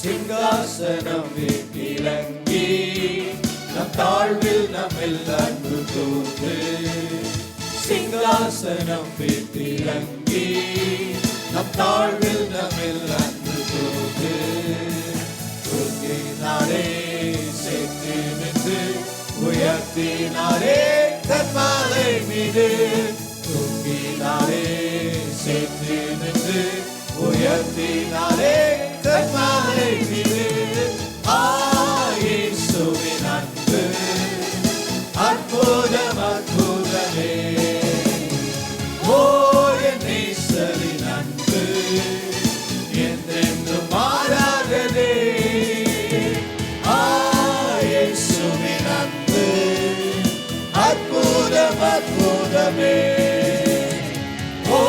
சிங்காசனம் வீட்டிறங்கி நம் தாழ்வில் நம்மில் அன்பு கூர்ந்து. சிங்காசனம் வீட்டிறங்கி நம் தாழ்வில் நம்மில் அன்பு கூர்ந்து. தூக்கினாரே சேர்த்து நின்று உயர்த்தினாரே கன்மாலை மீது. தூக்கினாரே சேர்த்து நின்று உயர்த்தினாரே கன்மாலை மீது. இயேசுவின் அன்பு அற்புதம் அற்புதமே. ஓ என் நேசரின் அன்பு என்றென்றும் மாறாததே. இயேசுவின் அன்பு அற்புதம் அற்புதமே. ஓ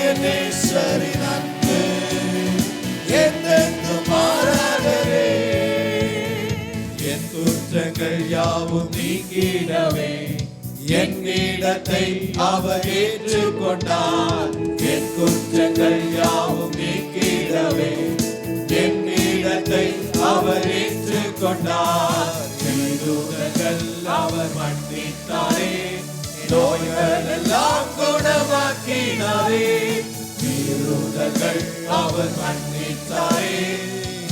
என் நேசரின் அன்பு என்றென்றும் மாறாததே. என் குற்றங்கள் யாவும் நீக்கிடவே என் இடத்தை அவர் ஏற்றுக்கொண்டார். என் குற்றங்கள் யாவும் நீக்கிடவே என் இடத்தை அவர் ஏற்றுக்கொண்டார். தூதர்கள் அவர் மன்னித்தாரே, நோய்கள் எல்லாம் குணமாக்கினாரே. தூதர்கள் அவர் மன்னித்தாரே,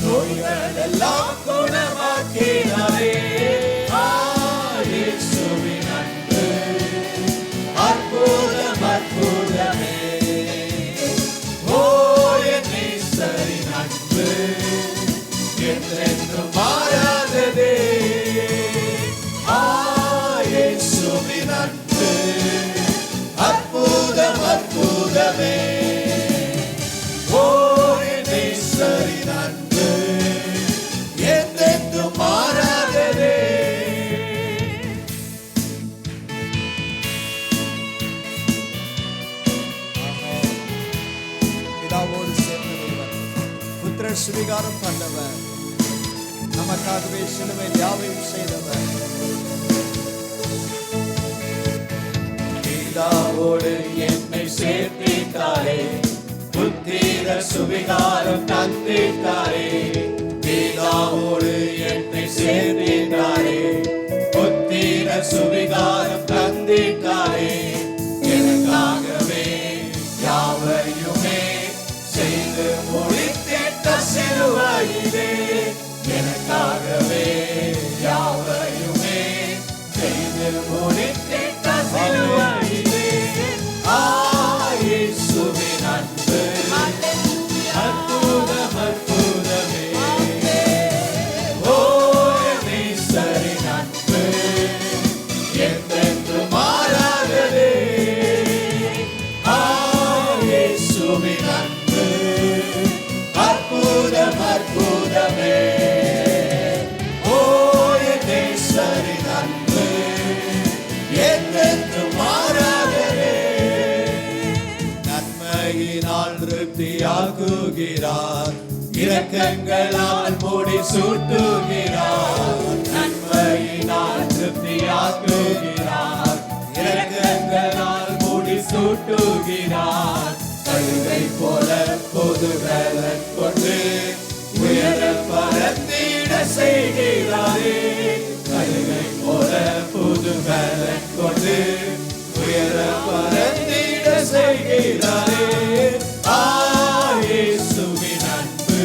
நோய்கள் எல்லாம் குணமாக்கினாரே. இயேசுவின் அன்பு அற்புதம் அற்புதமே. ஓ என் நேசரின் அன்பு என்றென்றும் மாறாததே. இயேசுவின் அன்பு அற்புதம் அற்புதமே. ஓ என் நேசரின் அன்பு என்றென்றும் மாறாததே. பிதாவோடு சேர்ந்தவர், புத்திரர் சுவிகாரம் பண்ணவர், நமக்காகவே சிலுவையில் யாவையும் செய்தவர். பிதாவோடு என்னை சேர்த்திட்டாரே, புத்திர சுவிகாரம் தந்திட்டாரே. பிதாவோடு என்னை சேர்த்திட்டாரே, புத்திர சுவிகாரம் தந்திட்டாரே. எனக்காகவே யாவையுமே செய்து முடித்திட்ட சிலுவையிலே. எனக்காகவே யாவையுமே செய்து முடித்திட்ட சிலுவையிலே. இயேசுவின் அன்பு அற்புதம் அற்புதமே. ஓ என் நேசரின் அன்பு என்றென்றும் மாறாததே. இயேசுவின் அன்பு அற்புதம் அற்புதமே. ஓ என் நேசரின் அன்பு என்றென்றும் மாறாததே. நன்மையினால் திருப்தியாக்குகிறார், இரக்கங்களால் மூடி சூட்டுகிறார். நன்மையினால் திருப்தியாக்குகிறார், இரக்கங்களால் மூடி சூட்டுகிறார். கழுகை போல பொது வேலன் கொண்டு உயர பரத்திட செய்கிறாரே. கழுகை போல புது வேலன் கொண்டு உயர பரத்திட செய்கிறாரே. இயேசுவின் அன்பு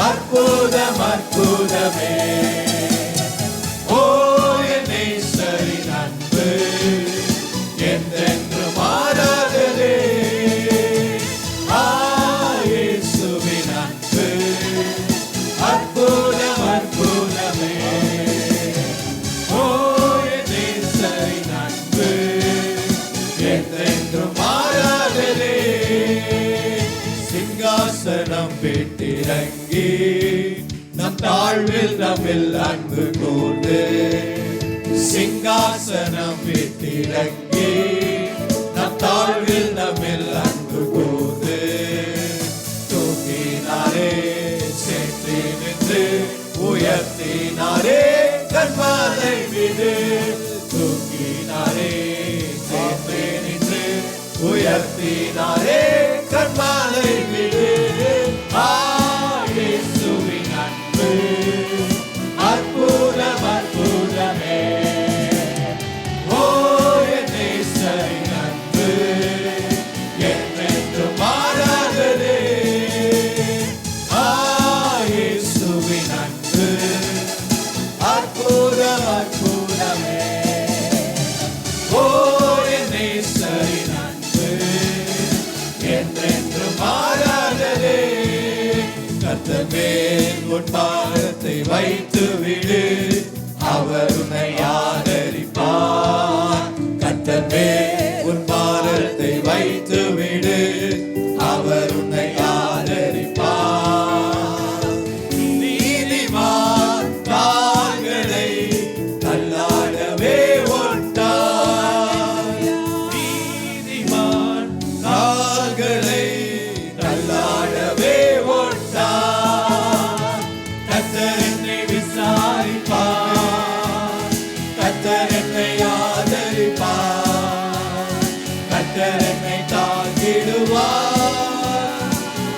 அற்புதம் அற்புதமே. ஓ என் நேசரின் அன்பு என்றென்றும் மாறாததே. இயேசுவின் அன்பு அற்புதம் அற்புதமே. ஓ என் நேசரின் அன்பு என்றென்றும் மாறாததே. சிங்காசனம் விட்டிறங்கி நம் தாழ்வில் நம்மில் அன்பு கூர்ந்து. சிங்காசனம் விட்டிறங்கி நம் தாழ்வில் நம்மில் அன்பு கூர்ந்து. தூக்கினாரே சேர்த்து நின்று உயர்த்தினாரே கன்மாலை மீது. தூக்கினாரே சேர்த்து நின்று உயர்த்தினாரே கன்மாலை மீது. இயேசு மேல் உன் பாதத்தை வைத்து விடு, அவர் உன்னை ஆதரிப்பார். கர்த்தர் மேல் உன் பாதத்தை வைத்து விடு, அவர் உன்னை ஆதரிப்பார். நீதிமான் கால்களை தள்ளாடவே ஒட்டார், நீதிமான் கால்களை தள்ளாடவே ஒட்டார். கர்த்தர் என்னை விசாரிப்பார், கர்த்தர் என்னை ஆதரிப்பார், கர்த்தர் என்னை தாங்கிடுவார்,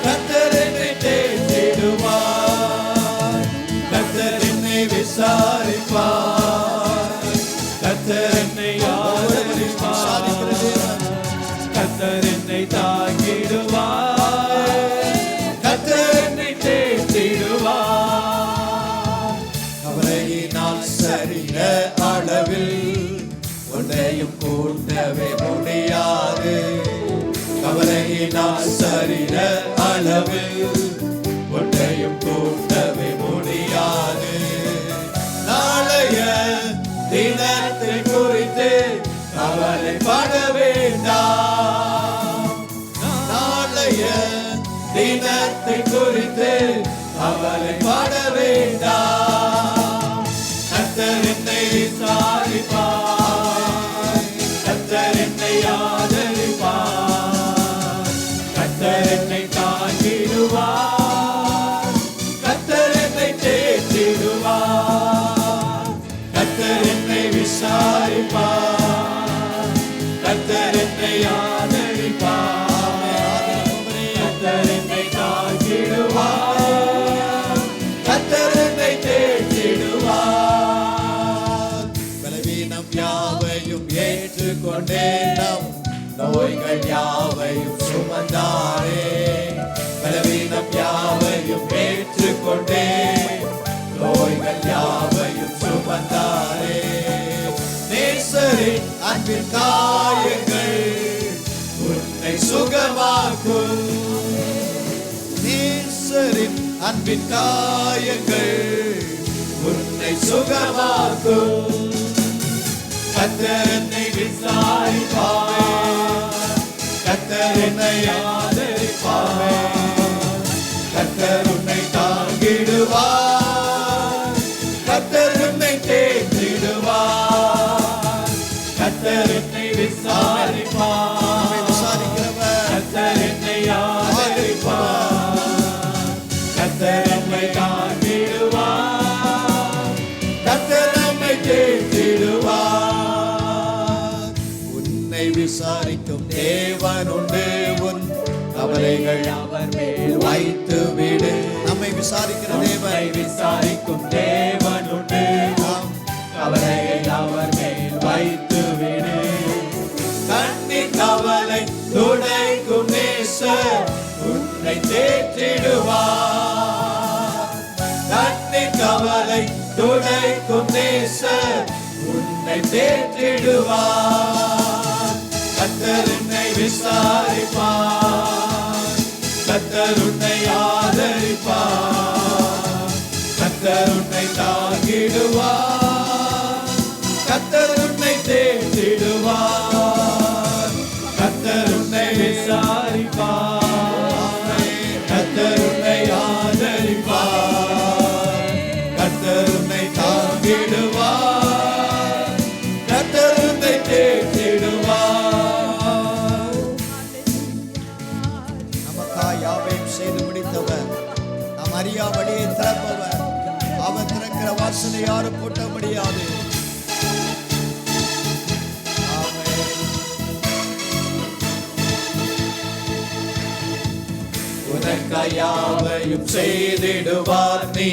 கர்த்தர் என்னை தேற்றிடுவார். கர்த்தர் என்னை விசாரிப்பார், கர்த்தர் என்னை ஆதரிப்பார், கர்த்தர் என்னை தாங்கிடுவார், கர்த்தர் என்னை தேற்றிடுவார். கவலையினால் சரீர அளவில் ஒன்றையும் கூட்டவே முடியாது, கவலையினால் சரீர அளவில் ஒன்றையும் கூட்டவே முடியாது. நாளைய தினத்தை குறித்து கவலைப்பட வேண்டாம், நாளைய தினத்தை குறித்து கவலைப்பட வேண்டாம். கர்த்தர் என்னை விசாரிப்பார், கர்த்தர் என்னை ஆதரிப்பார், கர்த்தர் என்னை தாங்கிடுவார், கர்த்தர் என்னை தேற்றிடுவார். கர்த்தர் என்னை விசாரிப்பார், கர்த்தர் என்னை ஆதரிப்பார், கர்த்தர் என்னை தாங்கிடுவார், கர்த்தர் என்னை தேற்றிடுவார். பலவீனம் யாவையும் ஏற்றுக்கொண்டே நம் நோய்கள் யாவையும் சுமந்தாரே, பலவீனம் யாவையும் ஏற்றுக்கொண்டே நோய்கள் யாவையும் சுமந்தாரே. நேசரின் அன்பின் காயங்கள் உன்னை சுகமாக்கும், நேசரின் அன்பின் காயங்கள் உன்னை சுகமாக்கும். கர்த்தர் என்னை விசாரிப்பார், கர்த்தர் என்னை ஆதரிப்பார், கர்த்தர் உன்னை தாங்கிடுவார், கர்த்தர் உன்னை தேற்றிடுவார். கர்த்தர் என்னை விசாரிப்பார், கர்த்தர் என்னை ஆதரிப்பார், கர்த்தர் என்னை தாங்கிடுவார், கர்த்தர் நம்மை தேற்றிடுவார். உன்னை விசாரிக்கும் தேவன் உண்டு, உன் கவலைகள் அவர் மேல் வைத்து விடு. நம்மை விசாரிக்கிற தேவனை விசாரிக்கும் தேவன் உண்டு, கவலைகள் அவர் மேல் வைத்து விடு. கண்ணின் கவலை துடைக்கும் நேசர் உன்னை தேற்றிடுவார், கண்ணின் கவலை துடைக்கும் நேசர் உன்னை தேற்றிடுவார். கர்த்தர் என்னை விசாரிப்பார், கர்த்தர் உன்னை ஆதரிப்பார், கர்த்தர் உன்னை தாங்கிடுவார், கர்த்தர் உன்னை தேற்றிடுவார். கர்த்தர் உன்னை விசாரிப்பார், கர்த்தர் உன்னை ஆதரிப்பார், கர்த்தர் உன்னை தாங்கிடுவார், கர்த்தர் உன்னை தேற்றிடுவார். நமக்காய் யாவையும் செய்து முடித்தவர், நாம் அறியா வழியை திறப்பவர், அவர் திறக்கிற வாசலை யாரும் பூட்ட முடியாது. உனக்காய் யாவையும் செய்திடுவார், நீ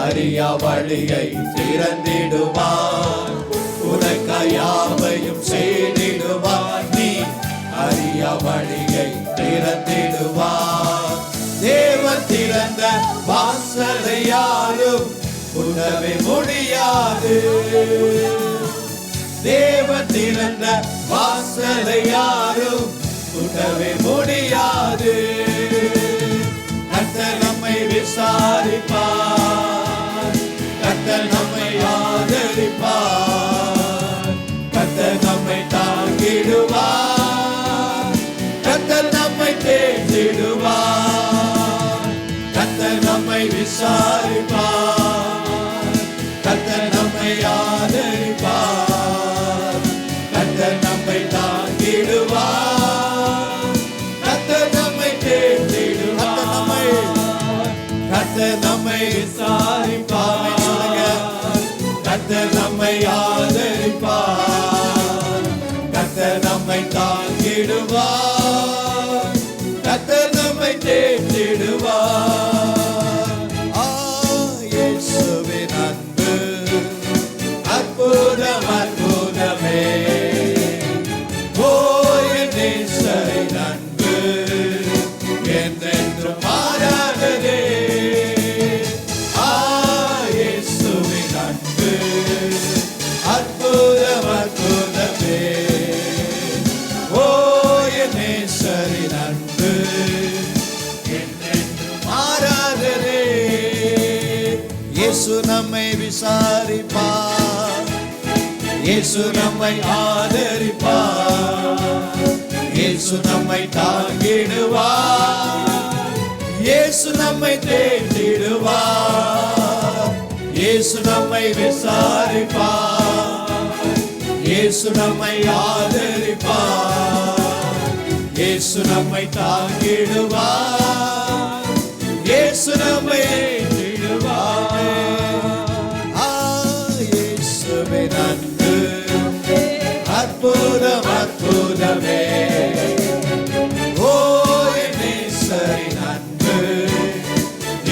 அறியா வழியை திறந்திடுவார். உனக்காய் யாவையும் செய்திடுவார், நீ அறியா வழியை திறந்திடுவார். தேவன் திறந்த வாசலை யாரும் பூட்டவே முடியாது, தேவன் திறந்த வாசலை யாரும் பூட்டவே முடியாது. கர்த்தர் நம்மை விசாரிப்பார். கர்த்தர் நம்மை ஆதரிப்பார். கர்த்தர் நம்மை தாங்கிடுவார். கர்த்தர் நம்மை தேற்றிடுவார். கர்த்தர் நம்மை விசாரிப்பார். கர்த்தர் நம்மை ஆதரிப்பார். கர்த்தர் நம்மை தாங்கிடுவார். கர்த்தர் நம்மை தேற்றிடுவார். கர்த்தர் நம்மை விசாரிப்பார். கர்த்தர் நம்மை ஆதரிப்பார். கர்த்தர் நம்மை தாங்கிடுவார். கர்த்தர் நம்மை தேற்றிடுவார். இயேசுவின் அன்பு அற்புதம் அற்புதமே. ஓ என் நேசரின் அன்பு என்றென்றும் மாறாததே. இயேசுவின் அன்பு அற்புதம் அற்புதமே. ஓ என் நேசரின் அன்பு என்றென்றும் மாறாததே. இயேசு நம்மை விசாரிப்பார். இயேசு நம்மை ஆதரிப்பார். இயேசு நம்மை தாங்கிடுவார். இயேசு நம்மை தேற்றிடுவார். இயேசு நம்மை விசாரிப்பார். இயேசு நம்மை ஆதரிப்பார். இயேசு நம்மை தாங்கிடுவார். இயேசு நம்மை தேற்றிடுவார். இயேசுவின் அன்பு அற்புதம் அற்புதமே. ஓ என் நேசரின் அன்பு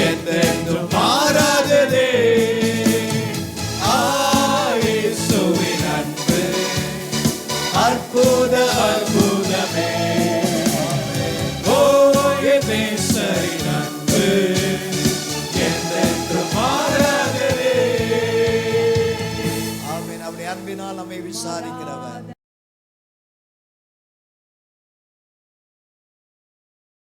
என்றென்றும் மாறாததே. இயேசுவின் அன்பு அற்புத அற்புதமே. ஓ என் நேசரின் அன்பு என்றென்றும் மாறாததே. ஆமென். அவருடைய அன்பினால் நம்மை விசாரிக்கிறவர்.